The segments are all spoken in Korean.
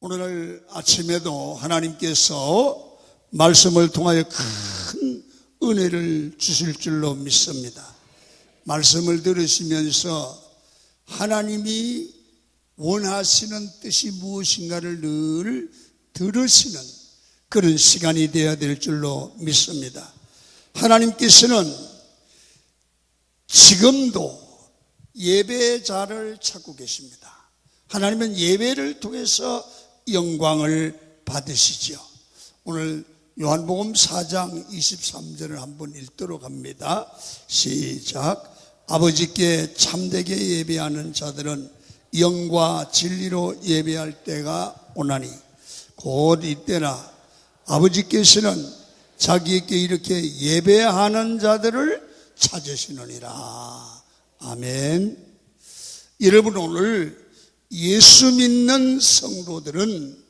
오늘 아침에도 하나님께서 말씀을 통하여 큰 은혜를 주실 줄로 믿습니다. 말씀을 들으시면서 하나님이 원하시는 뜻이 무엇인가를 늘 들으시는 그런 시간이 되어야 될 줄로 믿습니다. 하나님께서는 지금도 예배자를 찾고 계십니다. 하나님은 예배를 통해서 영광을 받으시죠. 오늘 요한복음 4장 23절을 한번 읽도록 합니다. 시작. 아버지께 참되게 예배하는 자들은 영과 진리로 예배할 때가 오나니 곧 이때라. 아버지께서는 자기에게 이렇게 예배하는 자들을 찾으시느니라. 아멘. 여러분, 오늘 예수 믿는 성도들은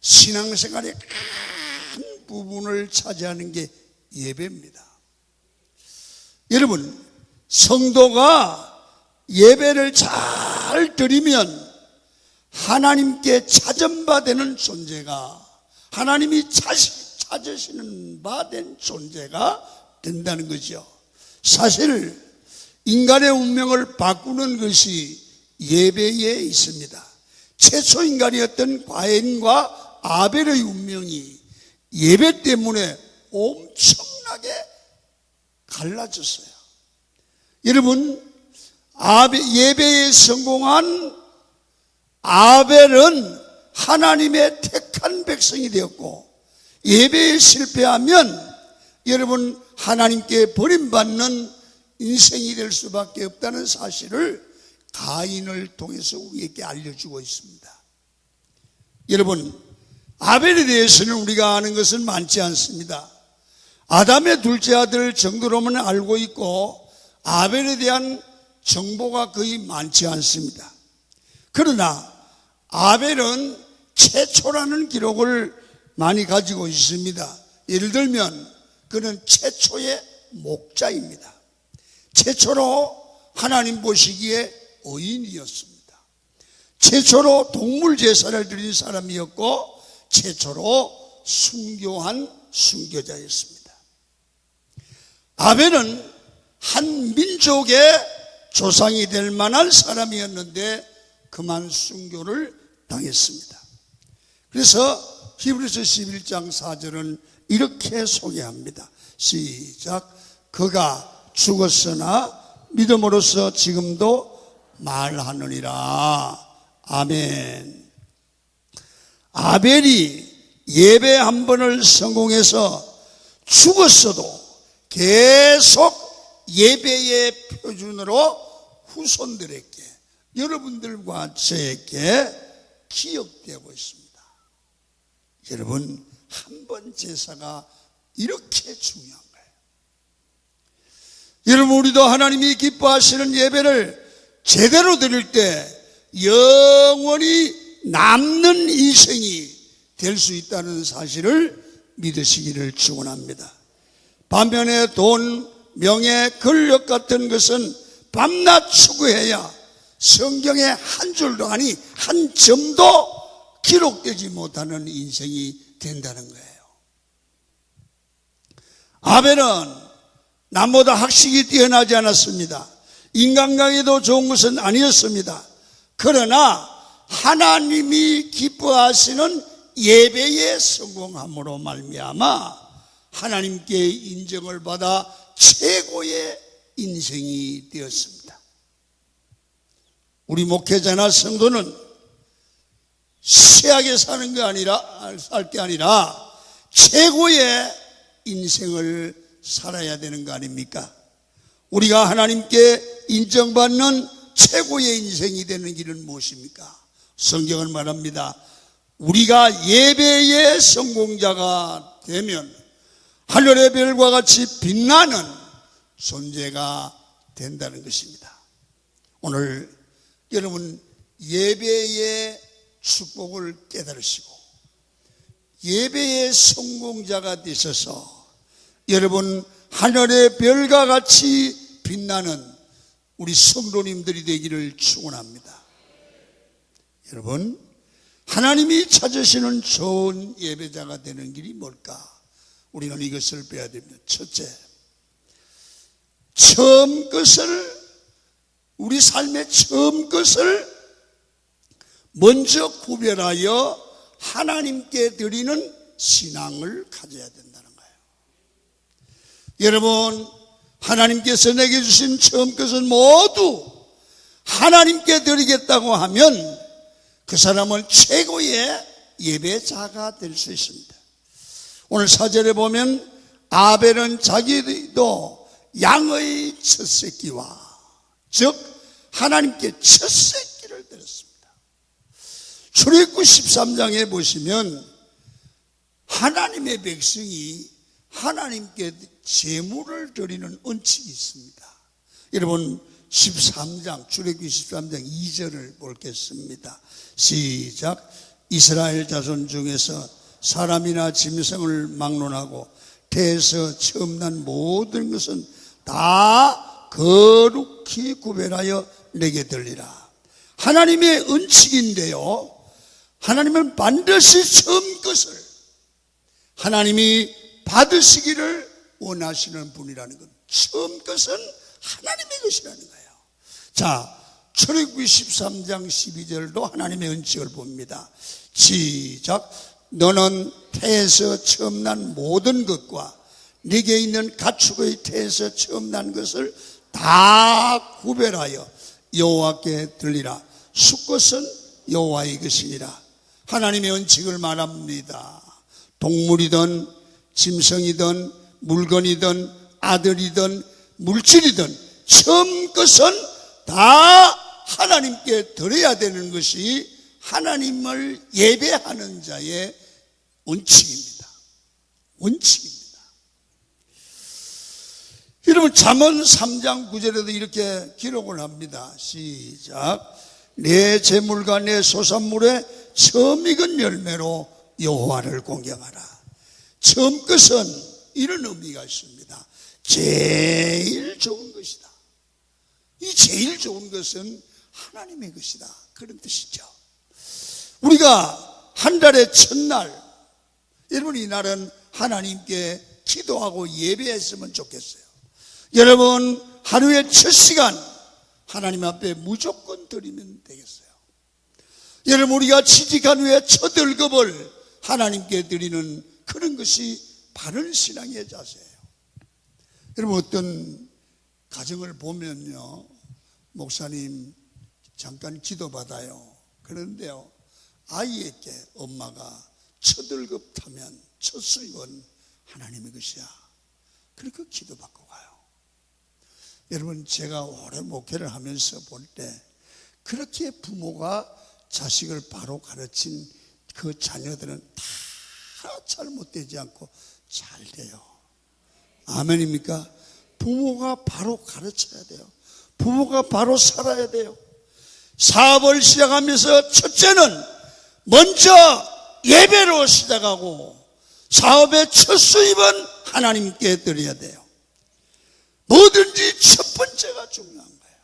신앙생활의 큰 부분을 차지하는 게 예배입니다. 여러분, 성도가 예배를 잘 드리면 하나님께 찾은 바 되는 존재가, 하나님이 찾으시는 바 된 존재가 된다는 거죠. 사실 인간의 운명을 바꾸는 것이 예배에 있습니다. 최초 인간이었던 가인과 아벨의 운명이 예배 때문에 엄청나게 갈라졌어요. 여러분, 예배에 성공한 아벨은 하나님의 택한 백성이 되었고, 예배에 실패하면 여러분 하나님께 버림받는 인생이 될 수밖에 없다는 사실을 가인을 통해서 우리에게 알려주고 있습니다. 여러분, 아벨에 대해서는 우리가 아는 것은 많지 않습니다. 아담의 둘째 아들 정도로만 알고 있고 아벨에 대한 정보가 거의 많지 않습니다. 그러나 아벨은 최초라는 기록을 많이 가지고 있습니다. 예를 들면 그는 최초의 목자입니다. 최초로 하나님 보시기에 의인이었습니다. 최초로 동물 제사를 드린 사람이었고 최초로 순교한 순교자였습니다. 아벨은 한 민족의 조상이 될 만한 사람이었는데 그만 순교를 당했습니다. 그래서 히브리서 11장 4절은 이렇게 소개합니다. 시작. 그가 죽었으나 믿음으로써 지금도 말하느니라. 아멘. 아벨이 예배 한 번을 성공해서 죽었어도 계속 예배의 표준으로 후손들에게, 여러분들과 저에게 기억되고 있습니다. 여러분, 한 번 제사가 이렇게 중요한 거예요. 여러분, 우리도 하나님이 기뻐하시는 예배를 제대로 드릴 때 영원히 남는 인생이 될 수 있다는 사실을 믿으시기를 축원합니다. 반면에 돈, 명예, 권력 같은 것은 밤낮 추구해야 성경에 한 줄도 아니 한 점도 기록되지 못하는 인생이 된다는 거예요. 아벨은 남보다 학식이 뛰어나지 않았습니다. 인간관계도 좋은 것은 아니었습니다. 그러나 하나님이 기뻐하시는 예배에 성공함으로 말미암아 하나님께 인정을 받아 최고의 인생이 되었습니다. 우리 목회자나 성도는 쇠하게 사는 게 아니라, 살 게 아니라 최고의 인생을 살아야 되는 거 아닙니까? 우리가 하나님께 인정받는 최고의 인생이 되는 길은 무엇입니까? 성경은 말합니다. 우리가 예배의 성공자가 되면 하늘의 별과 같이 빛나는 존재가 된다는 것입니다. 오늘 여러분 예배의 축복을 깨달으시고 예배의 성공자가 되셔서 여러분 하늘의 별과 같이 빛나는 우리 성도님들이 되기를 축원합니다. 여러분, 하나님이 찾으시는 좋은 예배자가 되는 길이 뭘까? 우리는 이것을 배워야 됩니다. 첫째, 처음 것을, 우리 삶의 처음 것을 먼저 구별하여 하나님께 드리는 신앙을 가져야 된다는 거예요. 여러분, 하나님께서 내게 주신 처음 것은 모두 하나님께 드리겠다고 하면 그 사람은 최고의 예배자가 될 수 있습니다. 오늘 사절에 보면 아벨은 자기도 양의 첫 새끼와, 즉 하나님께 첫 새끼를 드렸습니다. 출애굽기 13장에 보시면 하나님의 백성이 하나님께 제물을 드리는 원칙이 있습니다. 여러분, 13장, 출애굽기 13장 2절을 보겠습니다. 시작. 이스라엘 자손 중에서 사람이나 짐승을 막론하고 태에서 처음 난 모든 것은 다 거룩히 구별하여 내게 드리라. 하나님의 은칙인데요, 하나님은 반드시 처음 것을 하나님이 받으시기를 원하시는 분이라는 것. 처음 것은 하나님의 것이라는 거예요. 자, 출애굽기 13장 12절도 하나님의 은칙을 봅니다. 시작. 너는 태에서 처음 난 모든 것과 네게 있는 가축의 태에서 처음 난 것을 다 구별하여 여호와께 드리라. 숫것은 여호와의 것이니라. 하나님의 은칙을 말합니다. 동물이든 짐승이든 물건이든 아들이든 물질이든 처음 것은 다 하나님께 드려야 되는 것이 하나님을 예배하는 자의 원칙입니다. 원칙입니다. 여러분, 잠언 3장 9절에도 이렇게 기록을 합니다. 시작. 내 재물과 내 소산물에 처음 익은 열매로 여호와를 공경하라. 처음 것은 이런 의미가 있습니다. 제일 좋은 것이다. 이 제일 좋은 것은 하나님의 것이다, 그런 뜻이죠. 우리가 한 달의 첫날, 여러분, 이 날은 하나님께 기도하고 예배했으면 좋겠어요. 여러분, 하루의 첫 시간 하나님 앞에 무조건 드리면 되겠어요. 여러분, 우리가 취직한 후에 첫 월급을 하나님께 드리는 그런 것이 바른 신앙의 자세예요. 여러분, 어떤 가정을 보면요, 목사님 잠깐 기도받아요. 그런데요, 아이에게 엄마가 첫 월급 타면 첫 수입은 하나님의 것이야, 그렇게 기도받고 가요. 여러분, 제가 오래 목회를 하면서 볼 때 그렇게 부모가 자식을 바로 가르친 그 자녀들은 다 잘못되지 않고 잘 돼요. 아멘입니까? 부모가 바로 가르쳐야 돼요. 부모가 바로 살아야 돼요. 사업을 시작하면서 첫째는 먼저 예배로 시작하고 사업의 첫 수입은 하나님께 드려야 돼요. 뭐든지 첫 번째가 중요한 거예요.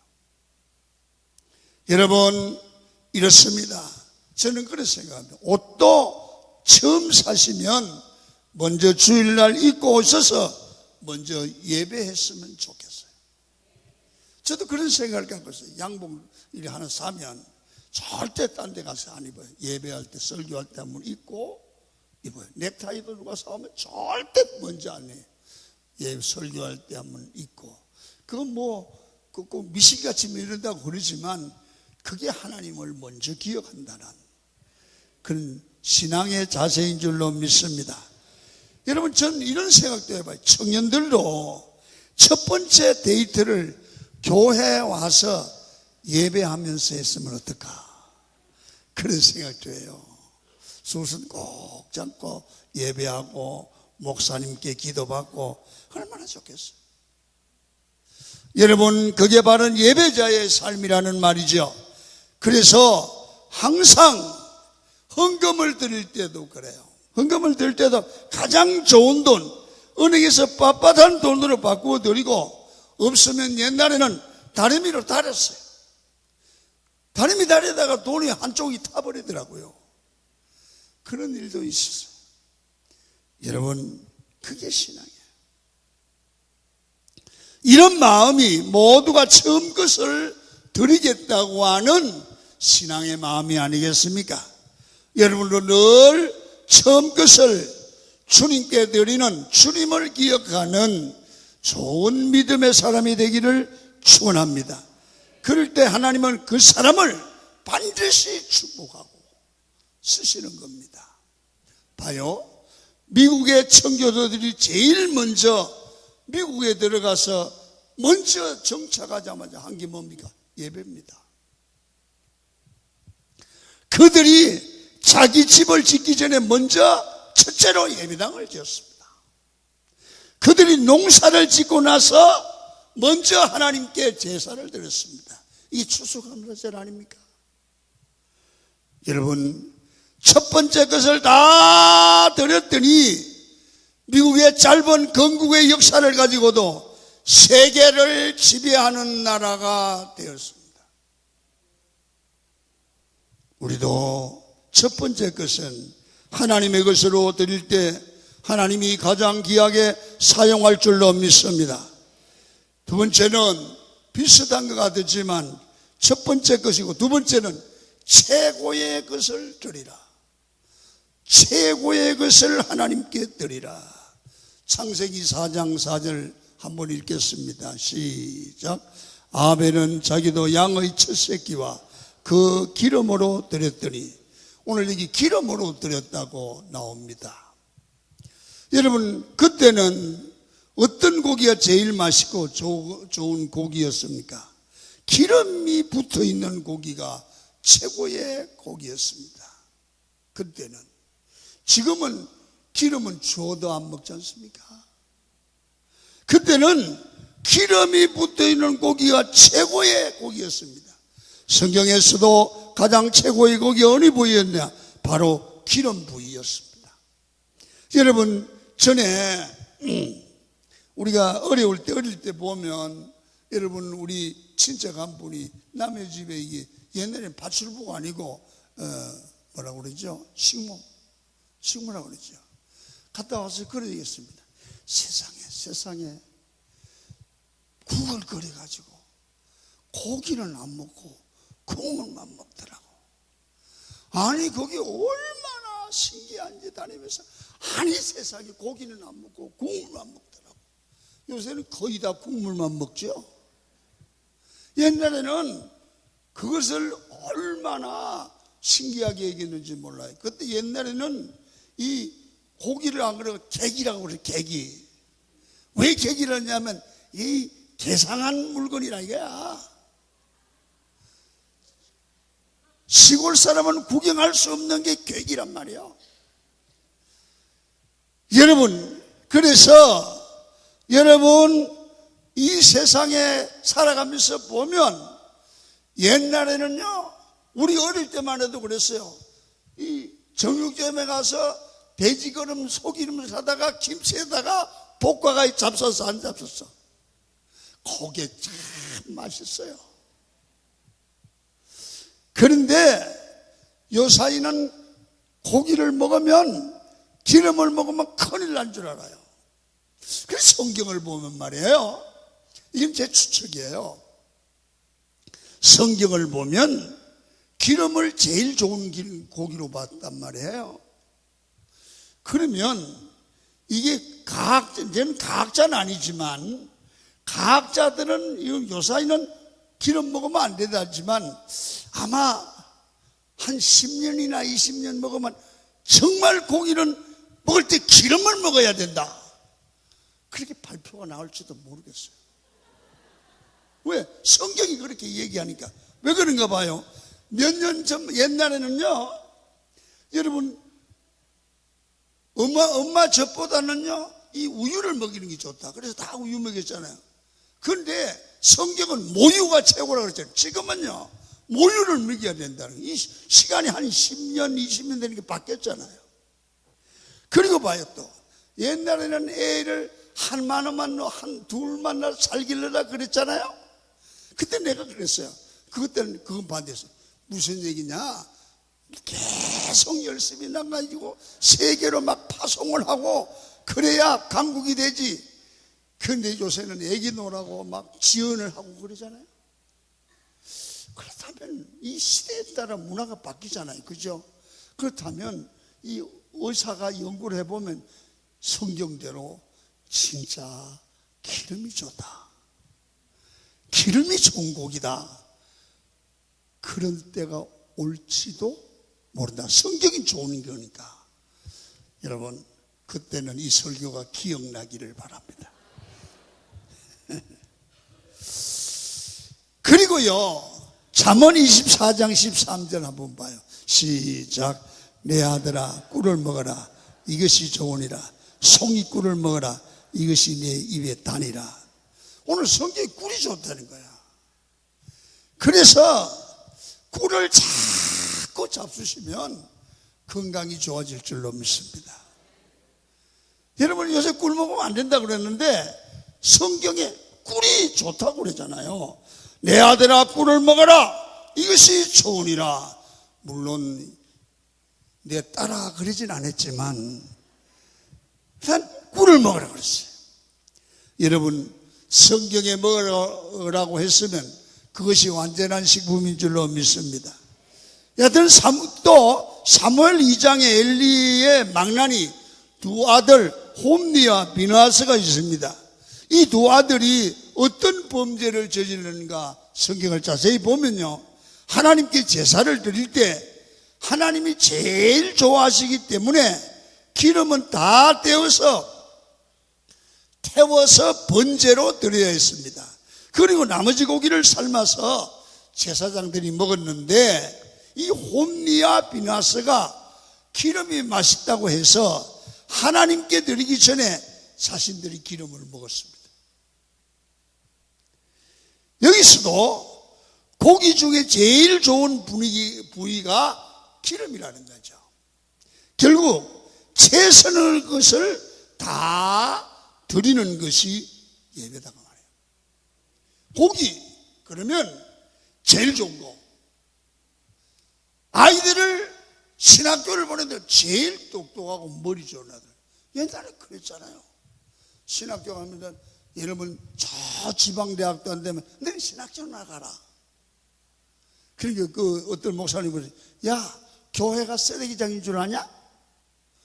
여러분, 이렇습니다. 저는 그렇게 생각합니다. 옷도 처음 사시면 먼저 주일날 입고 오셔서 먼저 예배했으면 좋겠어요. 저도 그런 생각을 갖고 있어요. 양복 이렇게 하나 사면 절대 딴 데 가서 안 입어요. 예배할 때, 설교할 때 한번 입고 입어요. 넥타이도 누가 사오면 절대 먼저 안 해요. 예, 설교할 때 한번 입고. 그건 꼭 미식같이 이런다고 그러지만 그게 하나님을 먼저 기억한다는 그런 신앙의 자세인 줄로 믿습니다. 여러분, 저는 이런 생각도 해봐요. 청년들도 첫 번째 데이트를 교회에 와서 예배하면서 했으면 어떨까, 그런 생각도 해요. 수순 꼭 잡고 예배하고 목사님께 기도받고 얼마나 좋겠어요. 여러분, 그게 바로 예배자의 삶이라는 말이죠. 그래서 항상 헌금을 드릴 때도 그래요. 헌금을 드릴 때도 가장 좋은 돈, 은행에서 빳빳한 돈으로 바꾸어 드리고, 없으면 옛날에는 다리미로 달았어요. 다리미 다리다가 돈이 한쪽이 타버리더라고요. 그런 일도 있었어요. 여러분, 그게 신앙이에요. 이런 마음이 모두가 처음 것을 드리겠다고 하는 신앙의 마음이 아니겠습니까? 여러분도 늘 처음 것을 주님께 드리는, 주님을 기억하는 좋은 믿음의 사람이 되기를 축원합니다. 그럴 때 하나님은 그 사람을 반드시 축복하고 쓰시는 겁니다. 봐요, 미국의 청교도들이 제일 먼저 미국에 들어가서 먼저 정착하자마자 한 게 뭡니까? 예배입니다. 그들이 자기 집을 짓기 전에 먼저 첫째로 예배당을 지었습니다. 그들이 농사를 짓고 나서 먼저 하나님께 제사를 드렸습니다. 이게 추수감사절 아닙니까? 여러분, 첫 번째 것을 다 드렸더니 미국의 짧은 건국의 역사를 가지고도 세계를 지배하는 나라가 되었습니다. 우리도 첫 번째 것은 하나님의 것으로 드릴 때 하나님이 가장 귀하게 사용할 줄로 믿습니다. 두 번째는 비슷한 것 같았지만 첫 번째 것이고, 두 번째는 최고의 것을 드리라. 최고의 것을 하나님께 드리라. 창세기 4장 4절 한번 읽겠습니다. 시작. 아벨은 자기도 양의 첫 새끼와 그 기름으로 드렸더니, 오늘 여기 기름으로 드렸다고 나옵니다. 여러분, 그때는 어떤 고기가 제일 맛있고 좋은 고기였습니까? 기름이 붙어 있는 고기가 최고의 고기였습니다. 그때는. 지금은 기름은 주어도 안 먹지 않습니까? 그때는 기름이 붙어 있는 고기가 최고의 고기였습니다. 성경에서도 가장 최고의 고기 어느 부위였냐? 바로 기름 부위였습니다. 여러분, 전에 우리가 어릴 때 보면, 여러분, 우리 친척 한 분이 남의 집에, 이게 옛날에 밭출부가 아니고 뭐라고 그러죠? 식모라고 그러죠. 갔다 와서 그래 얘기했습니다. 세상에 국을 끓여가지고 고기는 안 먹고 국물만 먹더라고. 아니, 그게 얼마나 신기한지 다니면서, 아니, 세상에 고기는 안 먹고 국물만 먹더라고. 요새는 거의 다 국물만 먹죠. 옛날에는 그것을 얼마나 신기하게 얘기했는지 몰라요. 그때 옛날에는 이 고기를 안 그러고 객이라고 그래요. 객이. 왜 객이라 하냐면 이 개상한 물건이라 이거야. 시골 사람은 구경할 수 없는 게 객이란 말이야. 여러분, 그래서 여러분, 이 세상에 살아가면서 보면 옛날에는요, 우리 어릴 때만 해도 그랬어요. 이 정육점에 가서 돼지기름, 소기름을 사다가 김치에다가 볶아가 잡숴서 안 잡숴서. 그게 참 맛있어요. 그런데 요사이는 고기를 먹으면, 기름을 먹으면 큰일 난 줄 알아요. 그래서 성경을 보면 말이에요, 이건 제 추측이에요. 성경을 보면 기름을 제일 좋은 고기로 봤단 말이에요. 그러면 이게 이제는 과학자는 아니지만, 과학자들은 요사이는 기름 먹으면 안 된다 하지만, 아마 한 10년이나 20년 먹으면 정말 고기는 먹을 때 기름을 먹어야 된다, 그렇게 발표가 나올지도 모르겠어요. 왜? 성경이 그렇게 얘기하니까. 왜 그런가 봐요. 몇 년 전, 옛날에는요, 여러분, 엄마 젖보다는요, 이 우유를 먹이는 게 좋다. 그래서 다 우유 먹였잖아요. 그런데 성경은 모유가 최고라고 그랬잖아요. 지금은요, 모유를 먹여야 된다는, 이 시간이 한 10년, 20년 되는 게 바뀌었잖아요. 그리고 봐요, 또. 옛날에는 애를 한만 원만 둘만 날 살길래라 그랬잖아요. 그때 내가 그랬어요. 그때는 그건 반대했어요. 무슨 얘기냐? 계속 열심히 나가지고 세계로 막 파송을 하고 그래야 강국이 되지. 그런데 요새는 애기 노라고 막 지원을 하고 그러잖아요. 그렇다면 이 시대에 따라 문화가 바뀌잖아요. 그죠? 그렇다면 이 의사가 연구를 해보면 성경대로 진짜 기름이 좋다, 기름이 좋은 곡이다, 그런 때가 올지도 모른다. 성경이 좋은 거니까. 여러분, 그때는 이 설교가 기억나기를 바랍니다. 그리고요, 잠언 24장 13절 한번 봐요. 시작. 내 아들아, 꿀을 먹어라. 이것이 좋으니라. 송이꿀을 먹어라. 이것이 내 입에 다니라. 오늘 성경에 꿀이 좋다는 거야. 그래서 꿀을 자꾸 잡수시면 건강이 좋아질 줄로 믿습니다. 여러분, 요새 꿀 먹으면 안 된다고 그랬는데 성경에 꿀이 좋다고 그러잖아요. 내 아들아, 꿀을 먹어라. 이것이 좋으니라. 물론 내 딸아 그러진 않았지만 그냥 꿀을 먹으라 그랬어요. 여러분, 성경에 먹으라고 했으면 그것이 완전한 식품인 줄로 믿습니다. 여하튼 또 사무엘 2장에 엘리의 망나니 두 아들 홈니와 비느하스가 있습니다. 이 두 아들이 어떤 범죄를 저지르는가 성경을 자세히 보면요, 하나님께 제사를 드릴 때 하나님이 제일 좋아하시기 때문에 기름은 다 태워서 번제로 드려야 했습니다. 그리고 나머지 고기를 삶아서 제사장들이 먹었는데 이 홈니와 비느하스가 기름이 맛있다고 해서 하나님께 드리기 전에 자신들이 기름을 먹었습니다. 여기서도 고기 중에 제일 좋은 부위가 기름이라는 거죠. 결국 최선의 것을 다 드리는 것이 예배다고 말해요. 고기 그러면 제일 좋은 거. 아이들을 신학교를 보내는데 제일 똑똑하고 머리 좋은 아들. 옛날에 그랬잖아요. 신학교 가면 여러분 저 지방대학도 안 되면 너는 신학교 나가라. 그러니까 그 어떤 목사님이 야, 교회가 쓰레기장인 줄 아냐?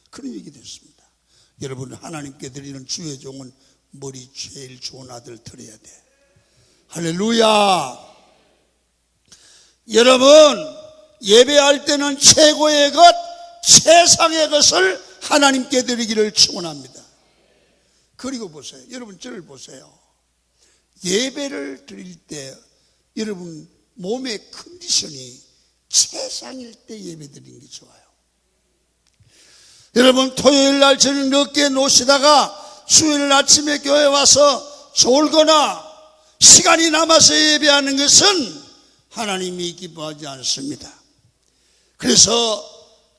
그런 얘기 됐습니다. 여러분, 하나님께 드리는 주의 종은 머리 제일 좋은 아들 드려야 돼. 할렐루야. 여러분, 예배할 때는 최고의 것, 최상의 것을 하나님께 드리기를 축원합니다. 그리고 보세요. 여러분, 저를 보세요. 예배를 드릴 때 여러분 몸의 컨디션이 최상일 때 예배 드리는 게 좋아요. 여러분, 토요일 날 저녁 늦게 노시다가 수요일 아침에 교회 와서 졸거나 시간이 남아서 예배하는 것은 하나님이 기뻐하지 않습니다. 그래서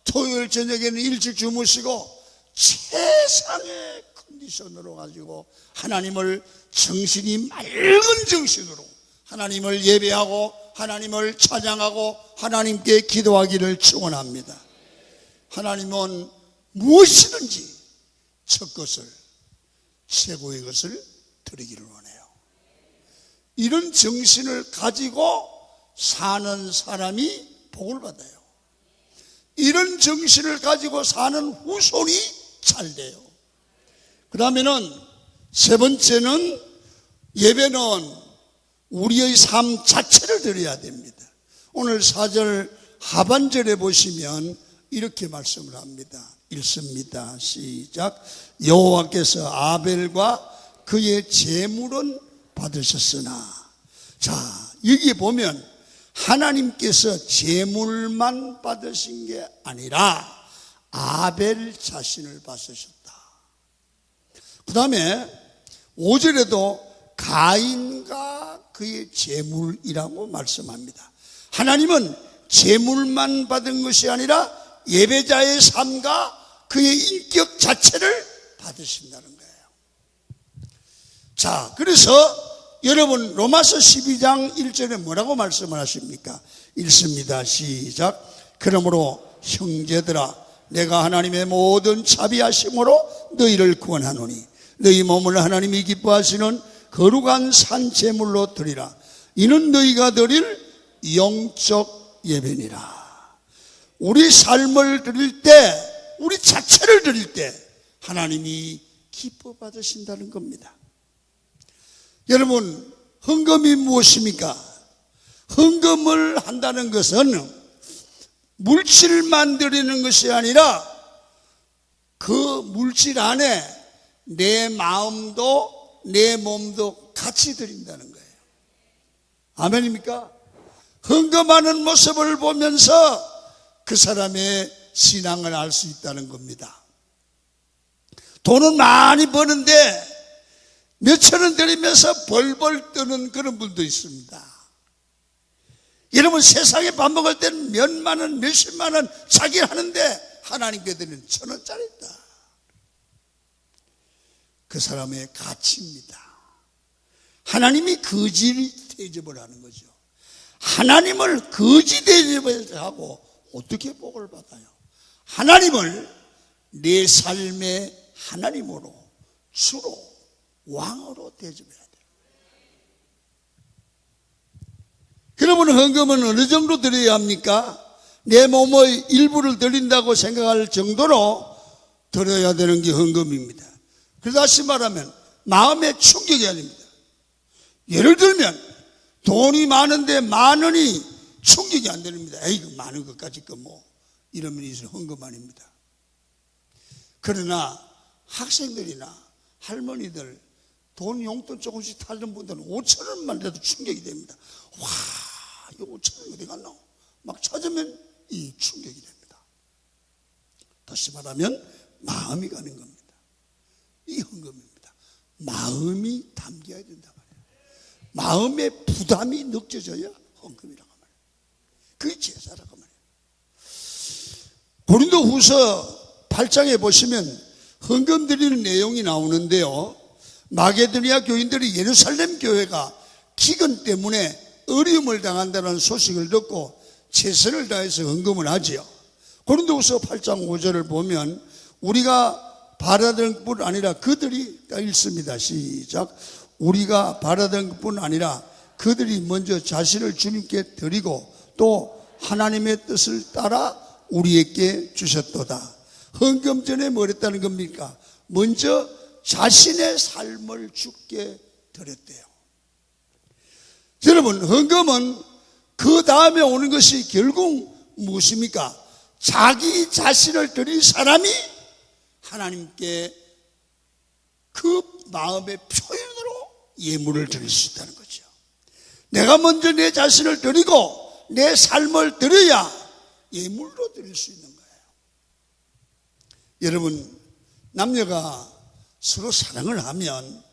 토요일 저녁에는 일찍 주무시고 최상의 컨디션으로 가지고 하나님을 정신이 맑은 정신으로 하나님을 예배하고 하나님을 찬양하고 하나님께 기도하기를 축원합니다. 하나님은 무엇이든지 첫 것을, 최고의 것을 드리기를 원해요. 이런 정신을 가지고 사는 사람이 복을 받아요. 이런 정신을 가지고 사는 후손이 잘 돼요. 그 다음에는 세 번째는 예배는 우리의 삶 자체를 드려야 됩니다. 오늘 4절 하반절에 보시면 이렇게 말씀을 합니다. 읽습니다. 시작. 여호와께서 아벨과 그의 제물은 받으셨으나. 자, 여기 보면 하나님께서 제물만 받으신 게 아니라 아벨 자신을 받으셨다. 그 다음에 5절에도 가인과 그의 제물이라고 말씀합니다. 하나님은 제물만 받은 것이 아니라 예배자의 삶과 그의 인격 자체를 받으신다는 거예요. 자, 그래서 여러분 로마서 12장 1절에 뭐라고 말씀을 하십니까? 읽습니다. 시작. 그러므로 형제들아, 내가 하나님의 모든 자비하심으로 너희를 구원하노니 너희 몸을 하나님이 기뻐하시는 거룩한 산제물로 드리라. 이는 너희가 드릴 영적 예배니라. 우리 삶을 드릴 때, 우리 자체를 드릴 때 하나님이 기뻐 받으신다는 겁니다. 여러분, 헌금이 무엇입니까? 헌금을 한다는 것은 물질만 드리는 것이 아니라 그 물질 안에 내 마음도 내 몸도 같이 드린다는 거예요. 아멘입니까? 헌금하는 모습을 보면서 그 사람의 신앙을 알 수 있다는 겁니다. 돈은 많이 버는데 몇천 원 드리면서 벌벌 떠는 그런 분도 있습니다. 여러분, 세상에 밥 먹을 때는 몇만 원, 몇십만 원 자기 하는데 하나님께 드리는 1,000원짜리다. 그 사람의 가치입니다. 하나님이 거지 대접을 하는 거죠. 하나님을 거지 대접을 하고 어떻게 복을 받아요? 하나님을 내 삶의 하나님으로, 주로, 왕으로 대접해야 돼요. 여러분, 헌금은 어느 정도 드려야 합니까? 내 몸의 일부를 드린다고 생각할 정도로 드려야 되는 게 헌금입니다. 그래서 다시 말하면 마음의 충격이 아닙니다. 예를 들면 돈이 많은데 10,000원이 충격이 안 됩니다. 에이, 그 많은 것까지 뭐 이러면 이것은 헌금 아닙니다. 그러나 학생들이나 할머니들 돈 용돈 조금씩 타는 분들은 5,000원만 돼도 충격이 됩니다. 와, 이거 5,000원 어디 갔나? 막 찾으면 이 충격이 됩니다. 다시 말하면 마음이 가는 겁니다. 이 헌금입니다. 마음이 담겨야 된다 말이에요. 마음의 부담이 느껴져야 헌금이라고 말이에요. 그게 제사라고 말이에요. 고린도후서 8장에 보시면 헌금 드리는 내용이 나오는데요, 마게도니아 교인들이 예루살렘 교회가 기근 때문에 어려움을 당한다는 소식을 듣고 최선을 다해서 헌금을 하지요. 고린도후서 8장 5절을 보면 우리가 바라던 것뿐 아니라 그들이 읽습니다. 시작. 우리가 바라던 것뿐 아니라 그들이 먼저 자신을 주님께 드리고 또 하나님의 뜻을 따라 우리에게 주셨도다. 헌금 전에 뭐 했다는 겁니까? 먼저 자신의 삶을 주께 드렸대요. 여러분, 헌금은 그 다음에 오는 것이 결국 무엇입니까? 자기 자신을 드린 사람이 하나님께 그 마음의 표현으로 예물을 드릴 수 있다는 거죠. 내가 먼저 내 자신을 드리고 내 삶을 드려야 예물로 드릴 수 있는 거예요. 여러분, 남녀가 서로 사랑을 하면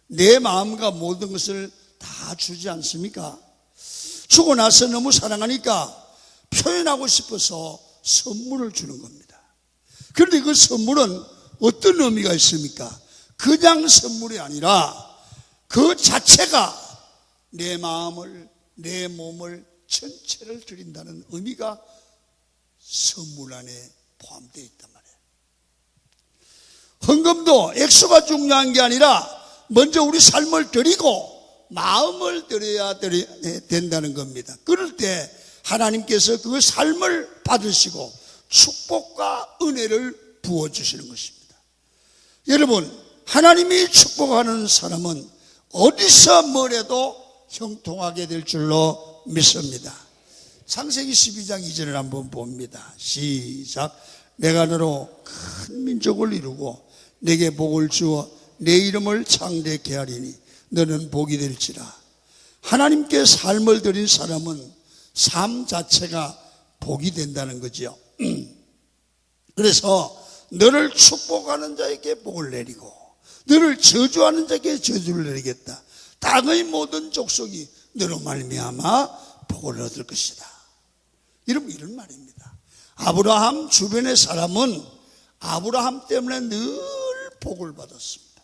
내 마음과 모든 것을 다 주지 않습니까? 주고 나서 너무 사랑하니까 표현하고 싶어서 선물을 주는 겁니다. 그런데 그 선물은 어떤 의미가 있습니까? 그냥 선물이 아니라 그 자체가 내 마음을, 내 몸을 전체를 드린다는 의미가 선물 안에 포함되어 있단 말이에요. 헌금도 액수가 중요한 게 아니라 먼저 우리 삶을 드리고 마음을 드려야 된다는 겁니다. 그럴 때 하나님께서 그 삶을 받으시고 축복과 은혜를 부어주시는 것입니다. 여러분, 하나님이 축복하는 사람은 어디서 뭘 해도 형통하게 될 줄로 믿습니다. 창세기 12장 2절을 한번 봅니다. 시작. 내가 너로 큰 민족을 이루고 내게 복을 주어 내 이름을 창대케 하리니 너는 복이 될지라. 하나님께 삶을 드린 사람은 삶 자체가 복이 된다는 거죠. 그래서 너를 축복하는 자에게 복을 내리고 너를 저주하는 자에게 저주를 내리겠다. 땅의 모든 족속이 너로 말미암아 복을 얻을 것이다. 이런 말입니다. 아브라함 주변의 사람은 아브라함 때문에 늘 복을 받았습니다.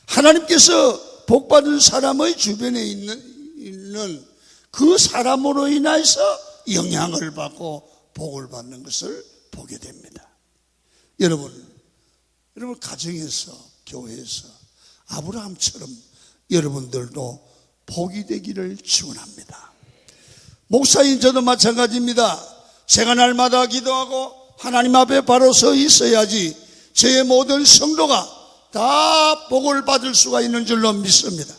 하나님께서 복받은 사람의 주변에 있는 그 사람으로 인해서 영향을 받고 복을 받는 것을 보게 됩니다. 여러분 가정에서, 교회에서 아브라함처럼 여러분들도 복이 되기를 축원합니다. 목사인 저도 마찬가지입니다. 제가 날마다 기도하고 하나님 앞에 바로 서 있어야지 저의 모든 성도가 다 복을 받을 수가 있는 줄로 믿습니다.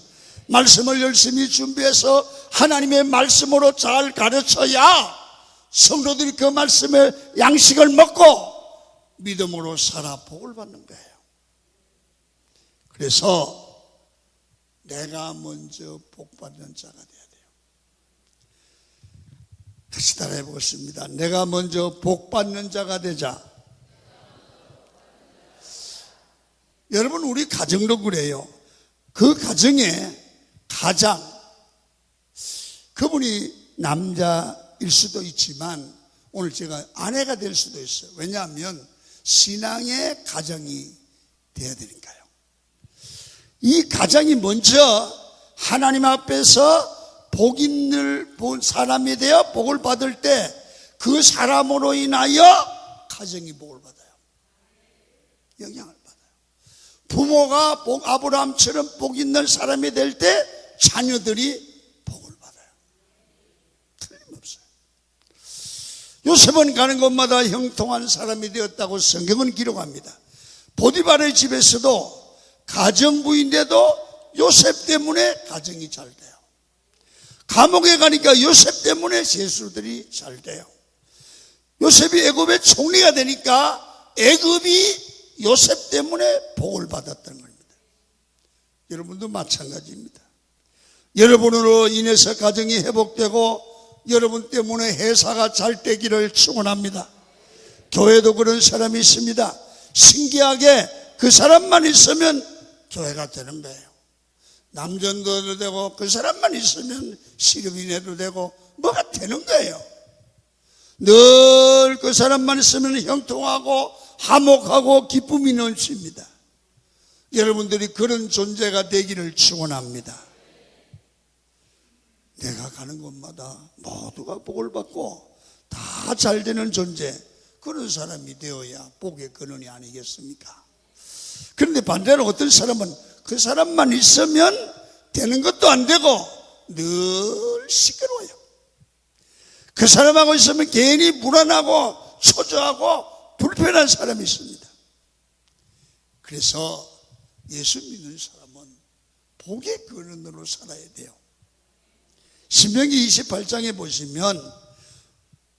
말씀을 열심히 준비해서 하나님의 말씀으로 잘 가르쳐야 성도들이 그 말씀의 양식을 먹고 믿음으로 살아 복을 받는 거예요. 그래서 내가 먼저 복 받는 자가 돼야 돼요. 같이 따라해 보겠습니다. 내가 먼저 복 받는 자가 되자. 여러분 우리 가정도 그래요. 그 가정에 가장 그분이 남자일 수도 있지만 오늘 제가 아내가 될 수도 있어요. 왜냐하면 신앙의 가정이 돼야 되니까요. 이 가정이 먼저 하나님 앞에서 복 있는 사람이 되어 복을 받을 때 그 사람으로 인하여 가정이 복을 받아요. 영향을 받아요. 부모가 아브라함처럼 복 있는 사람이 될 때 자녀들이 복을 받아요. 틀림없어요. 요셉은 가는 곳마다 형통한 사람이 되었다고 성경은 기록합니다. 보디발의 집에서도 가정부인데도 요셉 때문에 가정이 잘 돼요. 감옥에 가니까 요셉 때문에 세수들이 잘 돼요. 요셉이 애굽의 총리가 되니까 애굽이 요셉 때문에 복을 받았다는 겁니다. 여러분도 마찬가지입니다. 여러분으로 인해서 가정이 회복되고 여러분 때문에 회사가 잘 되기를 축원합니다. 교회도 그런 사람이 있습니다. 신기하게 그 사람만 있으면 교회가 되는 거예요. 남전도 되고 그 사람만 있으면 시름이내도 되고 뭐가 되는 거예요. 늘 그 사람만 있으면 형통하고 화목하고 기쁨이 넘칩니다. 여러분들이 그런 존재가 되기를 축원합니다. 내가 가는 곳마다 모두가 복을 받고 다 잘 되는 존재, 그런 사람이 되어야 복의 근원이 아니겠습니까? 그런데 반대로 어떤 사람은 그 사람만 있으면 되는 것도 안 되고 늘 시끄러워요. 그 사람하고 있으면 괜히 불안하고 초조하고 불편한 사람이 있습니다. 그래서 예수 믿는 사람은 복의 근원으로 살아야 돼요. 신명기 28장에 보시면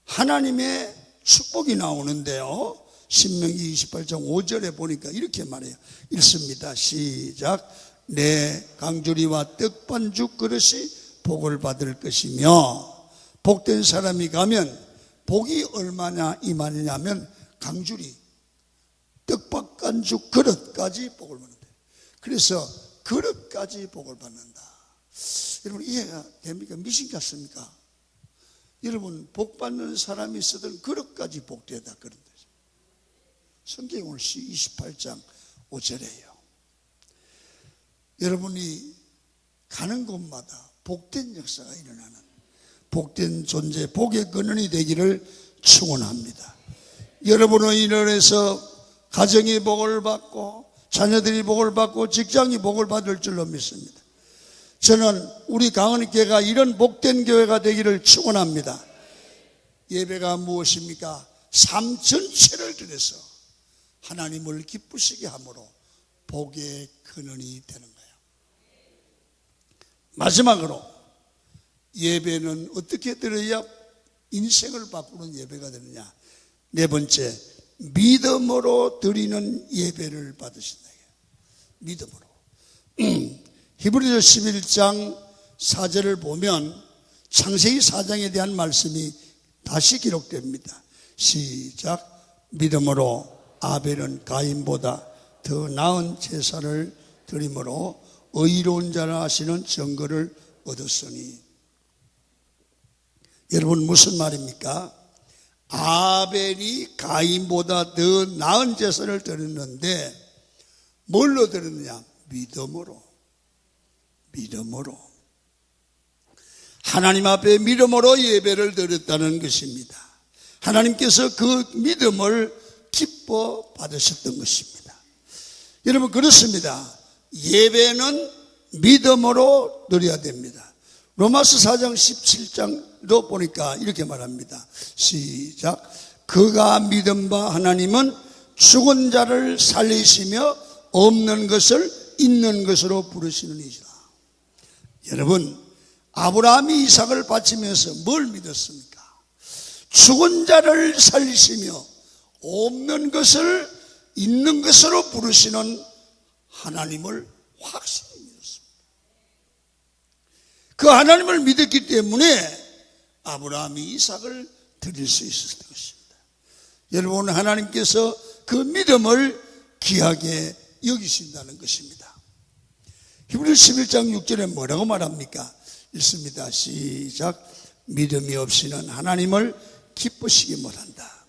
하나님의 축복이 나오는데요. 신명기 28장 5절에 보니까 이렇게 말해요. 읽습니다. 시작. 내 강주리와 떡반죽 그릇이 복을 받을 것이며, 복된 사람이 가면 복이 얼마나 임하느냐면 강주리, 떡반죽 그릇까지 복을 받는다. 그래서 그릇까지 복을 받는다. 여러분 이해가 됩니까? 미신 같습니까? 여러분 복 받는 사람이 쓰던 그릇까지 복되다 그런 거죠. 성경 오늘 28장 5절에요. 여러분이 가는 곳마다 복된 역사가 일어나는 복된 존재, 복의 근원이 되기를 축원합니다. 여러분으로 인해서 가정이 복을 받고 자녀들이 복을 받고 직장이 복을 받을 줄로 믿습니다. 저는 우리 강은교회가 이런 복된 교회가 되기를 축원합니다. 예배가 무엇입니까? 삶 전체를 들여서 하나님을 기쁘시게 함으로 복의 근원이 되는 거예요. 마지막으로 예배는 어떻게 드려야 인생을 바꾸는 예배가 되느냐? 네 번째, 믿음으로 드리는 예배를 받으신다. 믿음으로. 히브리서 11장 4절을 보면 창세기 4장에 대한 말씀이 다시 기록됩니다. 시작. 믿음으로 아벨은 가인보다 더 나은 제사를 드림으로 의로운 자라 하시는 증거를 얻었으니. 여러분 무슨 말입니까? 아벨이 가인보다 더 나은 제사를 드렸는데 뭘로 드렸느냐? 믿음으로. 믿음으로. 하나님 앞에 믿음으로 예배를 드렸다는 것입니다. 하나님께서 그 믿음을 기뻐 받으셨던 것입니다. 여러분, 그렇습니다. 예배는 믿음으로 드려야 됩니다. 로마서 4장 17장도 보니까 이렇게 말합니다. 시작. 그가 믿은 바 하나님은 죽은 자를 살리시며 없는 것을 있는 것으로 부르시느니라. 여러분, 아브라함이 이삭을 바치면서 뭘 믿었습니까? 죽은 자를 살리시며 없는 것을 있는 것으로 부르시는 하나님을 확실히 믿었습니다. 그 하나님을 믿었기 때문에 아브라함이 이삭을 드릴 수 있었던 것입니다. 여러분, 하나님께서 그 믿음을 귀하게 여기신다는 것입니다. 히브리서 11장 6절에 뭐라고 말합니까? 읽습니다. 시작. 믿음이 없이는 하나님을 기쁘시게 못한다.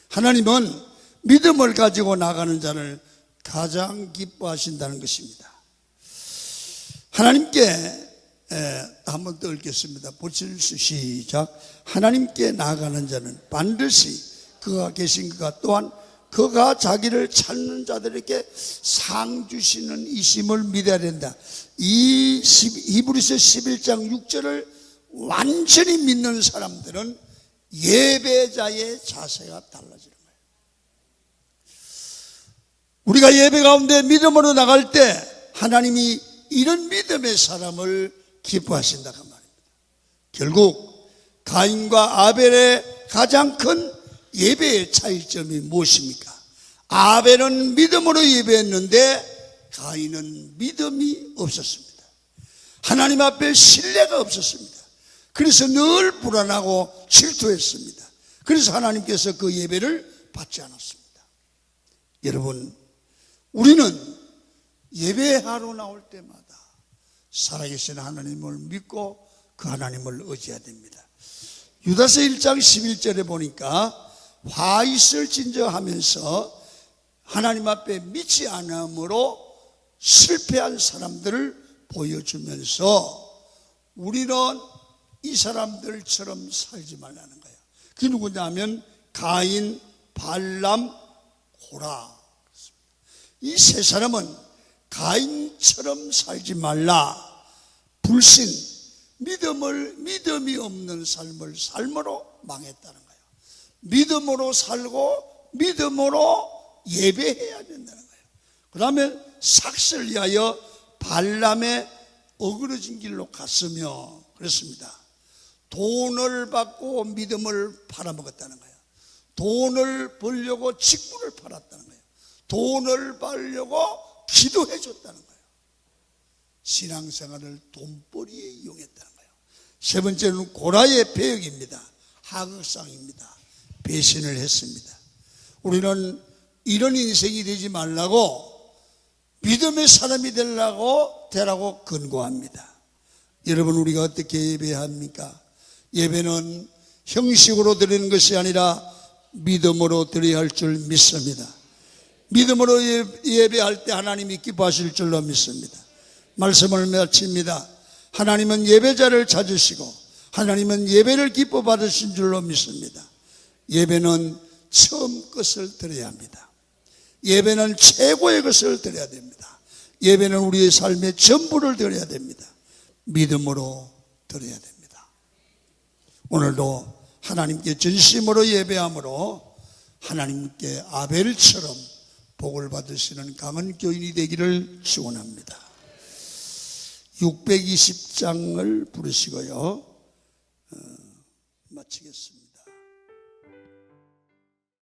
하나님은 믿음을 가지고 나가는 자를 가장 기뻐하신다는 것입니다. 하나님께 한 번 더 읽겠습니다. 보칠수 시작. 하나님께 나아가는 자는 반드시 그가 계신 그가 또한 그가 자기를 찾는 자들에게 상 주시는 이심을 믿어야 된다. 이 히브리서 11장 6절을 완전히 믿는 사람들은 예배자의 자세가 달라지는 거예요. 우리가 예배 가운데 믿음으로 나갈 때 하나님이 이런 믿음의 사람을 기뻐하신다 그 말입니다. 결국 가인과 아벨의 가장 큰 예배의 차이점이 무엇입니까? 아벨은 믿음으로 예배했는데 가인은 믿음이 없었습니다. 하나님 앞에 신뢰가 없었습니다. 그래서 늘 불안하고 질투했습니다. 그래서 하나님께서 그 예배를 받지 않았습니다. 여러분, 우리는 예배하러 나올 때마다 살아계신 하나님을 믿고 그 하나님을 의지해야 됩니다. 유다서 1장 11절에 보니까 화 있을 진저하면서 하나님 앞에 믿지 않음으로 실패한 사람들을 보여주면서 우리는 이 사람들처럼 살지 말라는 거예요. 그게 누구냐 하면 가인, 발람, 고라. 이 세 사람은 가인처럼 살지 말라. 불신, 믿음이 없는 삶을 삶으로 망했다는 거예요. 믿음으로 살고 믿음으로 예배해야 된다는 거예요. 그 다음에 삭슬 위하여 발람의 어그러진 길로 갔으며 그렇습니다. 돈을 받고 믿음을 팔아먹었다는 거예요. 돈을 벌려고 직분을 팔았다는 거예요. 돈을 벌려고 기도해 줬다는 거예요. 신앙생활을 돈벌이에 이용했다는 거예요. 세 번째는 고라의 배역입니다. 하극상입니다. 배신을 했습니다. 우리는 이런 인생이 되지 말라고 믿음의 사람이 되라고 권고합니다. 여러분, 우리가 어떻게 예배해야 합니까? 예배는 형식으로 드리는 것이 아니라 믿음으로 드려야 할 줄 믿습니다. 믿음으로 예배할 때 하나님이 기뻐하실 줄로 믿습니다. 말씀을 마칩니다. 하나님은 예배자를 찾으시고 하나님은 예배를 기뻐 받으신 줄로 믿습니다. 예배는 처음 것을 드려야 합니다. 예배는 최고의 것을 드려야 됩니다. 예배는 우리의 삶의 전부를 드려야 됩니다. 믿음으로 드려야 됩니다. 오늘도 하나님께 전심으로 예배함으로 하나님께 아벨처럼 복을 받으시는 강한 교인이 되기를 축원합니다. 620장을 부르시고요. 마치겠습니다.